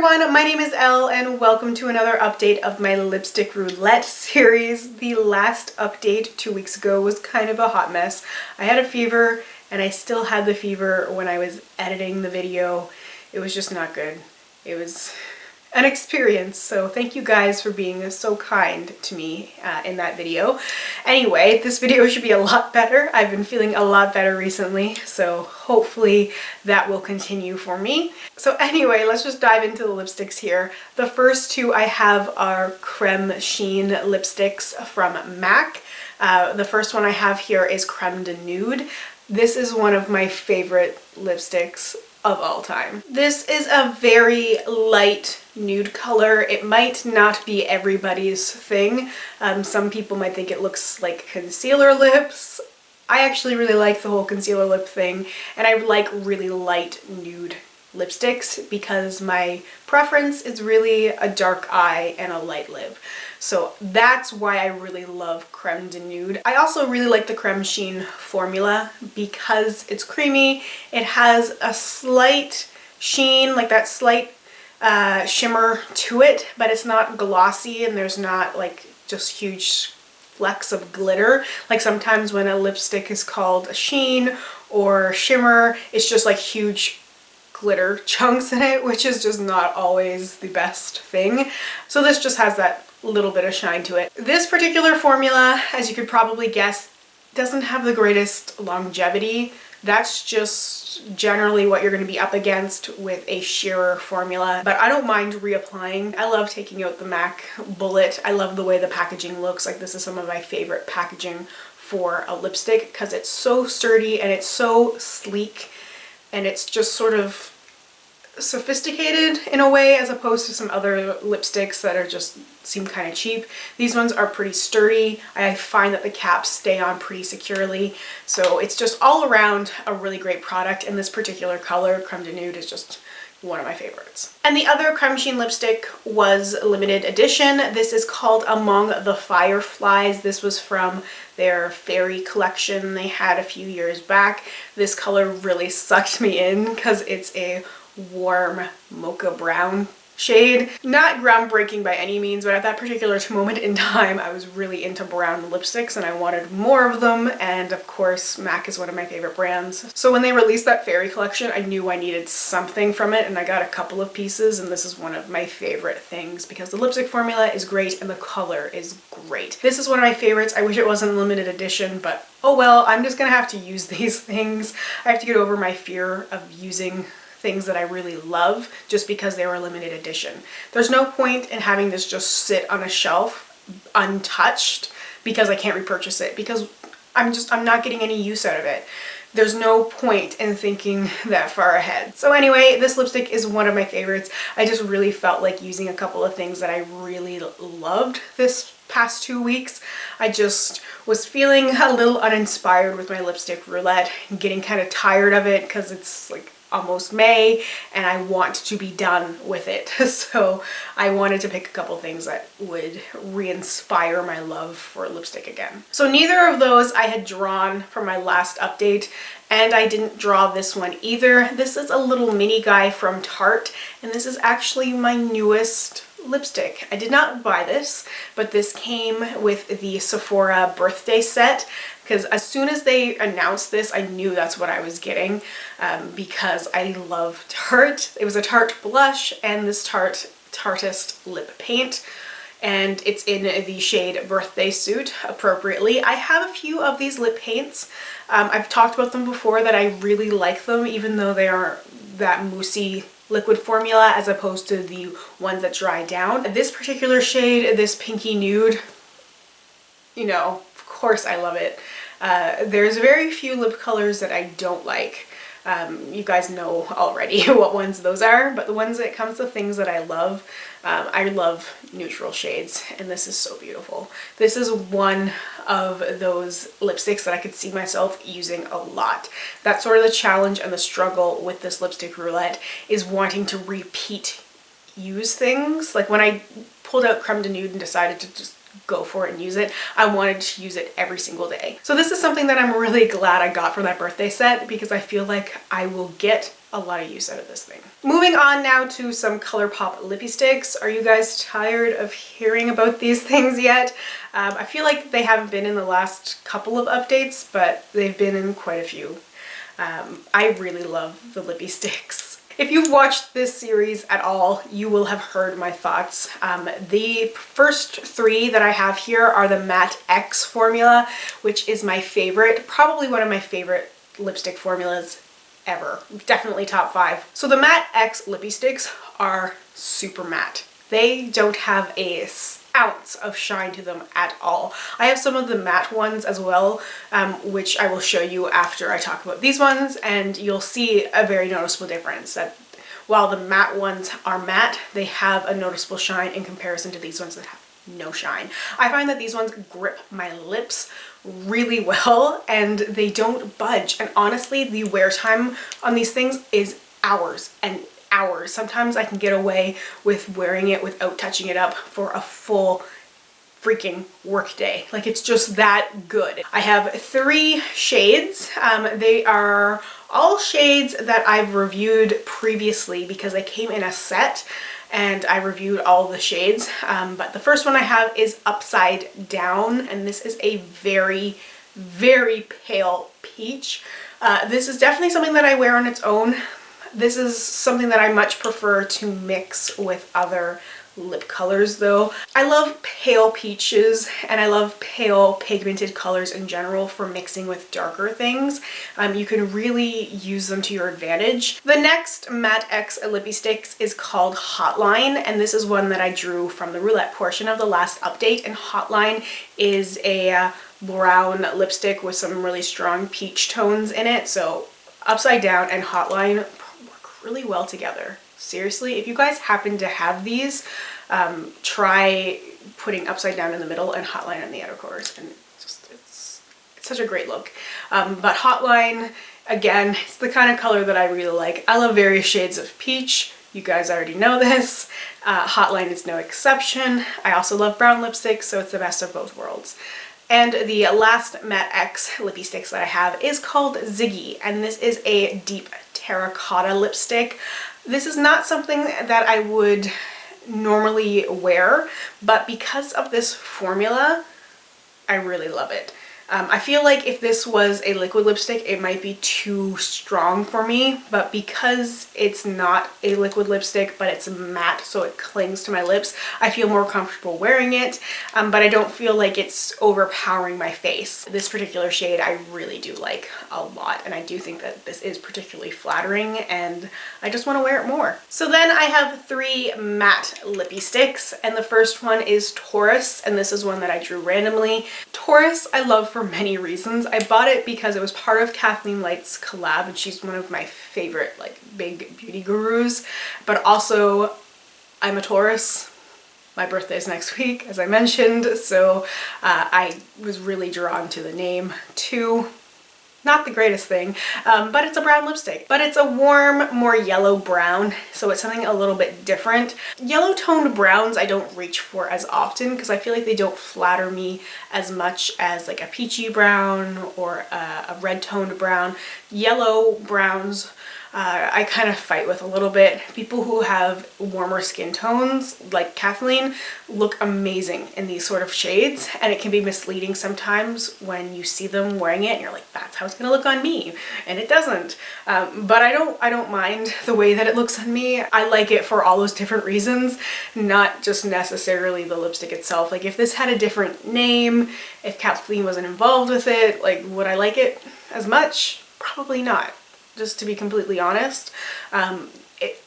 everyone, my name is Elle and welcome to another update of my lipstick roulette series. The last update 2 weeks ago was kind of a hot mess. I had a fever and I still had the fever when I was editing the video. It was just not good. It was an experience, so thank you guys for being so kind to me in that video. Anyway, this video should be a lot better. I've been feeling a lot better recently, so hopefully that will continue for me. So anyway, let's just dive into the lipsticks here. The first two I have are Creme Sheen lipsticks from MAC. The first one I have here is Creme de Nude. This is one of my favorite lipsticks of all time. This is a very light nude color. It might not be everybody's thing. Some people might think it looks like concealer lips. I actually really like the whole concealer lip thing, and I like really light nude lipsticks because my preference is really a dark eye and a light lip. So that's why I really love Creme de Nude. I also really like the Creme Sheen formula because it's creamy. It has a slight sheen, like that slight shimmer to it, but it's not glossy and there's not like just huge flecks of glitter. Like sometimes when a lipstick is called a sheen or shimmer, it's just like huge glitter chunks in it, which is just not always the best thing. So this just has that little bit of shine to it. This particular formula, as you could probably guess, doesn't have the greatest longevity. That's just generally what you're going to be up against with a sheerer formula, but I don't mind reapplying. I love taking out the MAC bullet. I love the way the packaging looks. Like, this is some of my favorite packaging for a lipstick because it's so sturdy and it's so sleek and it's just sort of sophisticated in a way, as opposed to some other lipsticks that are just seem kind of cheap. These ones are pretty sturdy. I find that the caps stay on pretty securely, so it's just all around a really great product, and this particular color, Creme de Nude, is just one of my favorites. And the other Creme Sheen lipstick was limited edition. This is called Among the Fireflies. This was from their fairy collection they had a few years back. This color really sucked me in because it's a warm mocha brown shade. Not groundbreaking by any means, but at that particular moment in time I was really into brown lipsticks and I wanted more of them, and of course MAC is one of my favorite brands. So when they released that fairy collection, I knew I needed something from it, and I got a couple of pieces, and this is one of my favorite things because the lipstick formula is great and the color is great. This is one of my favorites. I wish it wasn't limited edition, but oh well, I'm just gonna have to use these things. I have to get over my fear of using things that I really love just because they were limited edition. There's no point in having this just sit on a shelf untouched because I can't repurchase it, because I'm not getting any use out of it. There's no point in thinking that far ahead. So anyway, this lipstick is one of my favorites. I just really felt like using a couple of things that I really loved this past 2 weeks. I just was feeling a little uninspired with my lipstick roulette and getting kind of tired of it because it's like almost May and I want to be done with it. So I wanted to pick a couple things that would re-inspire my love for lipstick again. So neither of those I had drawn for my last update, and I didn't draw this one either. This is a little mini guy from Tarte, and this is actually my newest lipstick. I did not buy this, but this came with the Sephora birthday set, because as soon as they announced this, I knew that's what I was getting because I love Tarte. It was a Tarte blush and this Tarteist lip paint, and it's in the shade Birthday Suit appropriately. I have a few of these lip paints. I've talked about them before that I really like them, even though they are that moussey liquid formula as opposed to the ones that dry down. This particular shade, this pinky nude, you know, of course I love it. There's very few lip colors that I don't like. You guys know already what ones those are, but the ones that comes to things that I love neutral shades, and this is so beautiful. This is one of those lipsticks that I could see myself using a lot. That's sort of the challenge and the struggle with this lipstick roulette, is wanting to repeat use things. Like when I pulled out Creme de Nude and decided to just go for it and use it, I wanted to use it every single day. So this is something that I'm really glad I got from that birthday set, because I feel like I will get a lot of use out of this thing. Moving on now to some ColourPop lippy sticks. Are you guys tired of hearing about these things yet? I feel like they haven't been in the last couple of updates, but they've been in quite a few. I really love the lippy sticks. If you've watched this series at all, you will have heard my thoughts. The first three that I have here are the Matte X formula, which is my favorite, probably one of my favorite lipstick formulas ever. Definitely top 5. So the Matte X lippy sticks are super matte. They don't have a ounce of shine to them at all. I have some of the matte ones as well, which I will show you after I talk about these ones, and you'll see a very noticeable difference that while the matte ones are matte, they have a noticeable shine in comparison to these ones that have no shine. I find that these ones grip my lips really well and they don't budge, and honestly the wear time on these things is hours and hours. Sometimes I can get away with wearing it without touching it up for a full freaking work day. Like, it's just that good. I have 3 shades. They are all shades that I've reviewed previously because they came in a set and I reviewed all the shades. But the first one I have is Upside Down, and this is a very, very pale peach. This is definitely something that I wear on its own. This is something that I much prefer to mix with other lip colors though. I love pale peaches and I love pale pigmented colors in general for mixing with darker things. You can really use them to your advantage. The next Matte X lippy sticks is called Hotline, and this is one that I drew from the Roulette portion of the last update, and Hotline is a brown lipstick with some really strong peach tones in it. So Upside Down and Hotline work really well together. Seriously, if you guys happen to have these, try putting Upside Down in the middle and Hotline in the outer corners, and it's such a great look. But Hotline, again, it's the kind of color that I really like. I love various shades of peach. You guys already know this. Hotline is no exception. I also love brown lipsticks, so it's the best of both worlds. And the last Matte X lippy sticks that I have is called Ziggie, and this is a deep terracotta lipstick. This is not something that I would normally wear, but because of this formula, I really love it. I feel like if this was a liquid lipstick, it might be too strong for me, but because it's not a liquid lipstick, but it's matte, so it clings to my lips, I feel more comfortable wearing it, but I don't feel like it's overpowering my face. This particular shade I really do like a lot, and I do think that this is particularly flattering, and I just want to wear it more. So then I have 3 matte lippy sticks, and the first one is Taurus, and this is one that I drew randomly. Taurus I love for many reasons. I bought it because it was part of Kathleen Light's collab, and she's one of my favorite like big beauty gurus, but also I'm a Taurus. My birthday is next week, as I mentioned, so I was really drawn to the name too. Not the greatest thing, but it's a brown lipstick. But it's a warm, more yellow brown, so it's something a little bit different. Yellow toned browns I don't reach for as often because I feel like they don't flatter me as much as like a peachy brown or a red toned brown. Yellow browns I kind of fight with a little bit. People who have warmer skin tones, like Kathleen, look amazing in these sort of shades, and it can be misleading sometimes when you see them wearing it and you're like, that's how it's gonna look on me, and it doesn't. But I don't mind the way that it looks on me. I like it for all those different reasons, not just necessarily the lipstick itself. Like, if this had a different name, if Kathleen wasn't involved with it, like, would I like it as much? Probably not. Just to be completely honest. I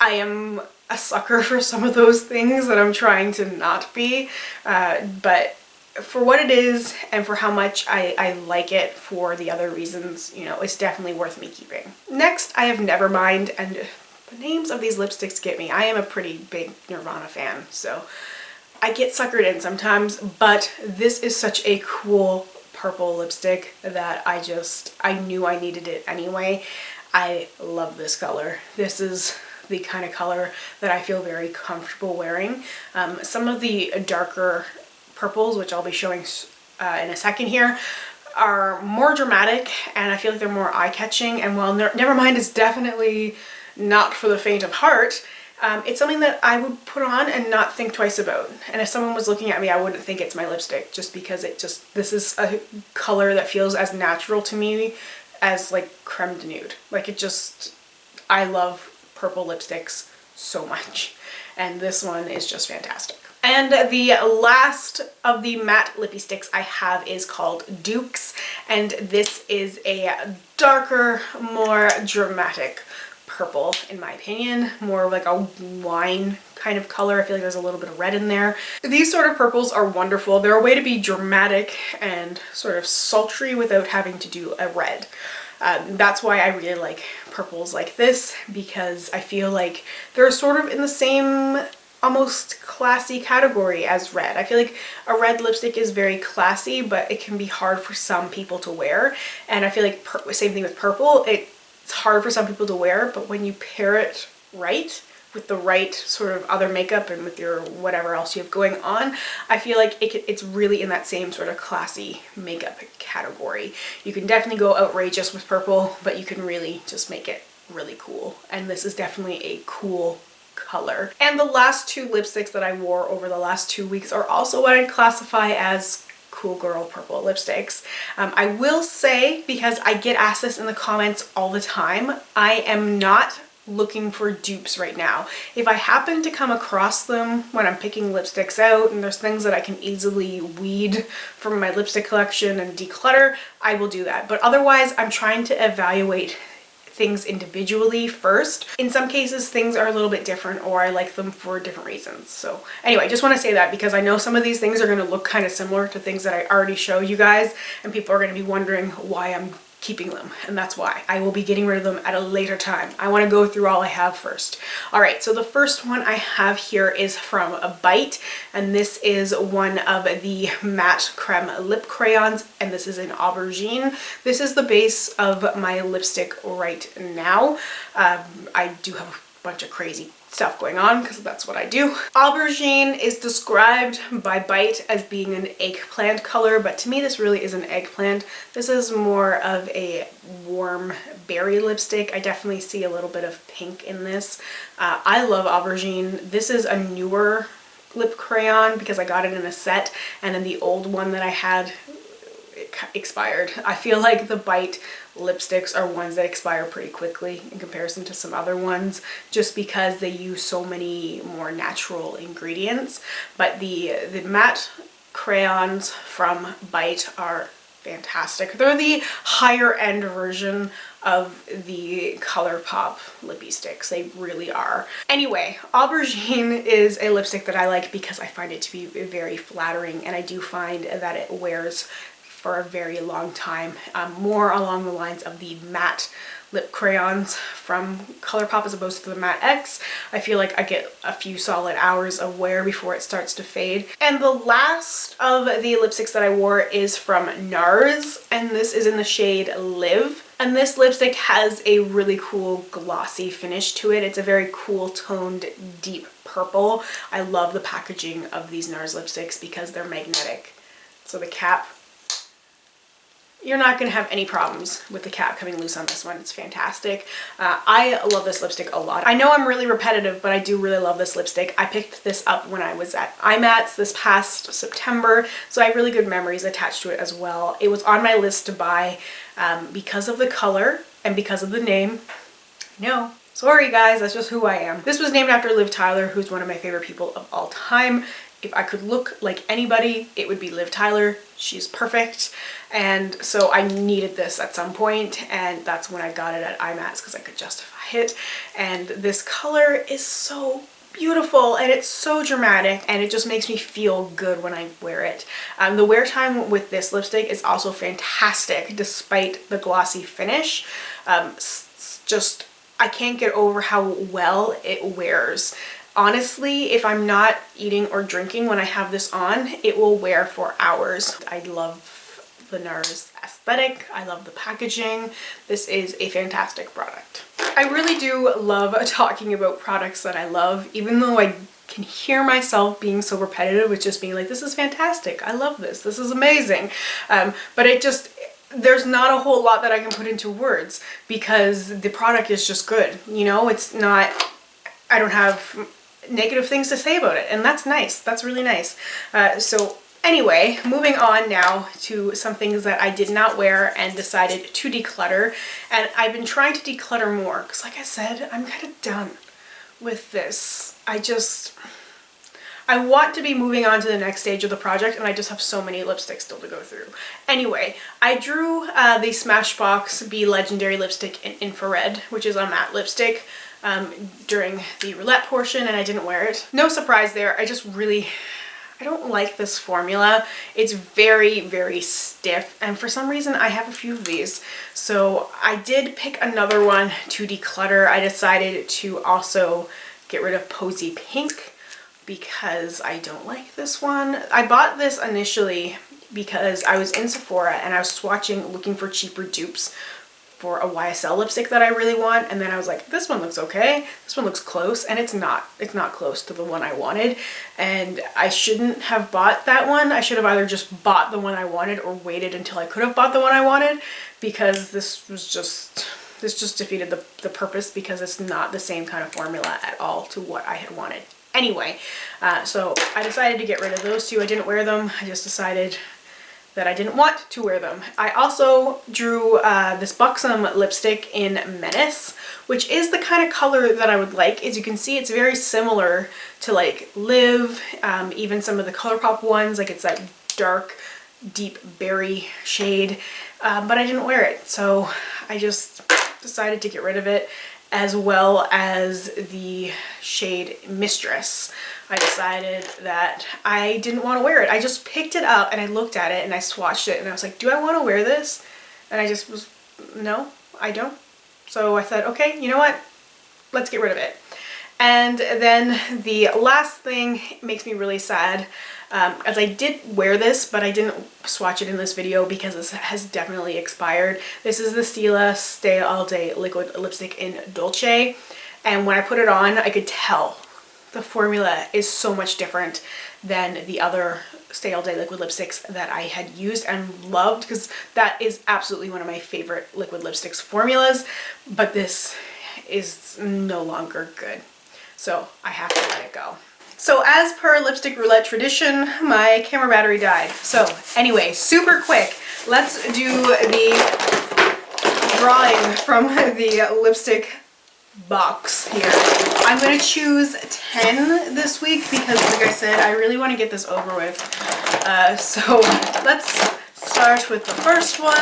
am a sucker for some of those things that I'm trying to not be, but for what it is and for how much I like it for the other reasons, you know, it's definitely worth me keeping. Next, I have Nevermind, and the names of these lipsticks get me. I am a pretty big Nirvana fan, so I get suckered in sometimes, but this is such a cool purple lipstick that I knew I needed it anyway. I love this color. This is the kind of color that I feel very comfortable wearing. Some of the darker purples, which I'll be showing in a second here, are more dramatic, and I feel like they're more eye-catching, and while Nevermind is definitely not for the faint of heart. It's something that I would put on and not think twice about. And if someone was looking at me, I wouldn't think it's my lipstick, just because this is a color that feels as natural to me as like Creme de Nude. Like I love purple lipsticks so much. And this one is just fantastic. And the last of the matte lippy sticks I have is called Dukes. And this is a darker, more dramatic purple, in my opinion. More of like a wine kind of color. I feel like there's a little bit of red in there. These sort of purples are wonderful. They're a way to be dramatic and sort of sultry without having to do a red. That's why I really like purples like this, because I feel like they're sort of in the same almost classy category as red. I feel like a red lipstick is very classy, but it can be hard for some people to wear. And I feel like same thing with purple. It's hard for some people to wear, but when you pair it right with the right sort of other makeup and with your whatever else you have going on, I feel like it's really in that same sort of classy makeup category. You can definitely go outrageous with purple, but you can really just make it really cool. And this is definitely a cool color. And the last two lipsticks that I wore over the last 2 weeks are also what I'd classify as cool girl purple lipsticks. I will say, because I get asked this in the comments all the time, I am not looking for dupes right now. If I happen to come across them when I'm picking lipsticks out and there's things that I can easily weed from my lipstick collection and declutter, I will do that. But otherwise, I'm trying to evaluate things individually first. In some cases, things are a little bit different, or I like them for different reasons. So anyway, I just want to say that because I know some of these things are going to look kind of similar to things that I already showed you guys, and people are going to be wondering why I'm keeping them, and that's why. I will be getting rid of them at a later time. I want to go through all I have first. Alright, so the first one I have here is from Bite, and this is one of the matte creme lip crayons, and this is in Aubergine. This is the base of my lipstick right now. I do have a bunch of crazy stuff going on because that's what I do. Aubergine is described by Bite as being an eggplant color, but to me this really isn't eggplant. This is more of a warm berry lipstick. I definitely see a little bit of pink in this. I love Aubergine. This is a newer lip crayon because I got it in a set, and then the old one that I had expired. I feel like the Bite lipsticks are ones that expire pretty quickly in comparison to some other ones, just because they use so many more natural ingredients. But the matte crayons from Bite are fantastic. They're the higher end version of the ColourPop lippy sticks. They really are. Anyway, Aubergine is a lipstick that I like because I find it to be very flattering, and I do find that it wears for a very long time, more along the lines of the matte lip crayons from ColourPop as opposed to the Matte X. I feel like I get a few solid hours of wear before it starts to fade. And the last of the lipsticks that I wore is from NARS, and this is in the shade Live. And this lipstick has a really cool glossy finish to it. It's a very cool toned deep purple. I love the packaging of these NARS lipsticks because they're magnetic. So the cap, you're not going to have any problems with the cap coming loose on this one. It's fantastic. I love this lipstick a lot. I know I'm really repetitive, but I do really love this lipstick. I picked this up when I was at IMATS this past September, so I have really good memories attached to it as well. It was on my list to buy because of the color and because of the name. No. Sorry guys, that's just who I am. This was named after Liv Tyler, who's one of my favorite people of all time. If I could look like anybody, it would be Liv Tyler. She's perfect. And so I needed this at some point, and that's when I got it at IMATS because I could justify it. And this color is so beautiful, and it's so dramatic, and it just makes me feel good when I wear it. The wear time with this lipstick is also fantastic despite the glossy finish. I can't get over how well it wears. Honestly, if I'm not eating or drinking when I have this on, it will wear for hours. I love the NARS aesthetic. I love the packaging. This is a fantastic product. I really do love talking about products that I love, even though I can hear myself being so repetitive with just being like, this is fantastic. I love this. This is amazing. But there's not a whole lot that I can put into words because the product is just good. You know, it's not, I don't have negative things to say about it, and that's nice. That's really nice. So anyway, moving on now to some things that I did not wear and decided to declutter. And I've been trying to declutter more because, like I said, I'm kind of done with this. I want to be moving on to the next stage of the project, and I just have so many lipsticks still to go through. Anyway, I drew the Smashbox Be Legendary lipstick in Infrared, which is a matte lipstick, during the roulette portion, and I didn't wear it. No surprise there, I don't like this formula. It's very, very stiff, and for some reason I have a few of these. So I did pick another one to declutter. I decided to also get rid of Posy Pink because I don't like this one. I bought this initially because I was in Sephora and I was swatching looking for cheaper dupes for a YSL lipstick that I really want, and then I was like, this one looks okay, this one looks close, and it's not close to the one I wanted, and I shouldn't have bought that one. I should have either just bought the one I wanted or waited until I could have bought the one I wanted, because this just defeated the purpose, because it's not the same kind of formula at all to what I had wanted. Anyway, so I decided to get rid of those two. I didn't wear them. I just decided that I didn't want to wear them. I also drew this Buxom lipstick in Menace, which is the kind of color that I would like. As you can see, it's very similar to like Live, even some of the ColourPop ones, like it's that dark, deep berry shade, but I didn't wear it. So I just decided to get rid of it, as well as the shade Mistress. I decided that I didn't want to wear it. I just picked it up and I looked at it and I swatched it and I was like, do I want to wear this? And I just was, no, I don't. So I said, okay, you know what? Let's get rid of it. And then the last thing makes me really sad, as I did wear this, but I didn't swatch it in this video because this has definitely expired. This is the Stila Stay All Day Liquid Lipstick in Dolce. And when I put it on, I could tell the formula is so much different than the other Stay All Day liquid lipsticks that I had used and loved, because that is absolutely one of my favorite liquid lipsticks formulas, but this is no longer good. So I have to let it go. So as per lipstick roulette tradition, my camera battery died. So anyway, super quick, let's do the drawing from the lipstick box here. I'm going to choose 10 this week because, like I said, I really want to get this over with. So let's start with the first one.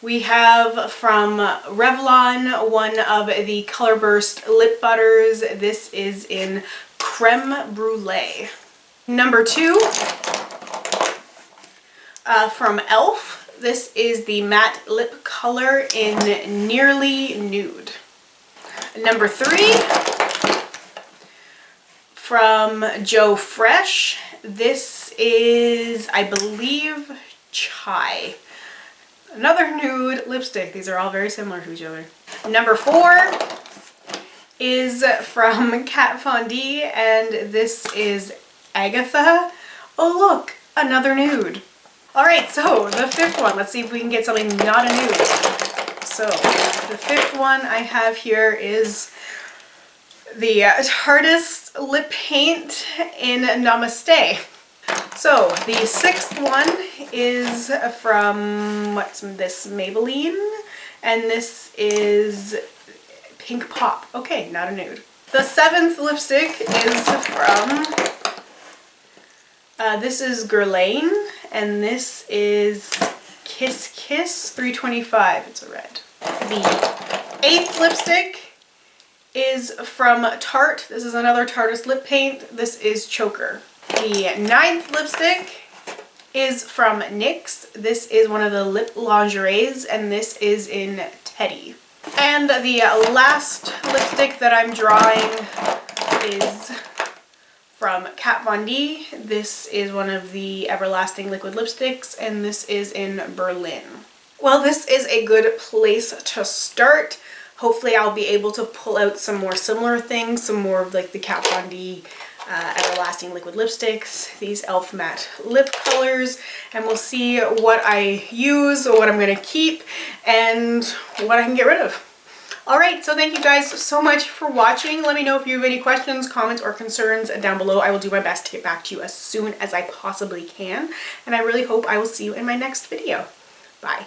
We have from Revlon one of the Color Burst lip butters. This is in Creme Brule. Number 2 from Elle. This is the matte lip color in Nearly Nude. Number 3 from Joe Fresh. This is, I believe, Chai. Another nude lipstick. These are all very similar to each other. Number 4 is from Kat Von D, and this is Agatha. Oh look, another nude. Alright, so the 5th one. Let's see if we can get something not a nude. So the 5th one I have here is the Tarte lip paint in Namaste. So the 6th one is from, what's this, Maybelline, and this is Pink Pop. Okay, not a nude. The 7th lipstick is from, this is Guerlain, and this is KissKiss 325. It's a red. The 8th lipstick is from Tarte. This is another Tarte lip paint. This is Choker. The 9th lipstick is from NYX. This is one of the lip lingeries, and this is in Teddy. And the last lipstick that I'm drawing is from Kat Von D. This is one of the Everlasting liquid lipsticks, and this is in Berlin. Well, this is a good place to start. Hopefully I'll be able to pull out some more similar things, some more of like the Kat Von D Everlasting liquid lipsticks, these e.l.f. matte lip colors, and we'll see what I use, what I'm going to keep, and what I can get rid of. Alright, so thank you guys so much for watching. Let me know if you have any questions, comments, or concerns down below. I will do my best to get back to you as soon as I possibly can, and I really hope I will see you in my next video. Bye.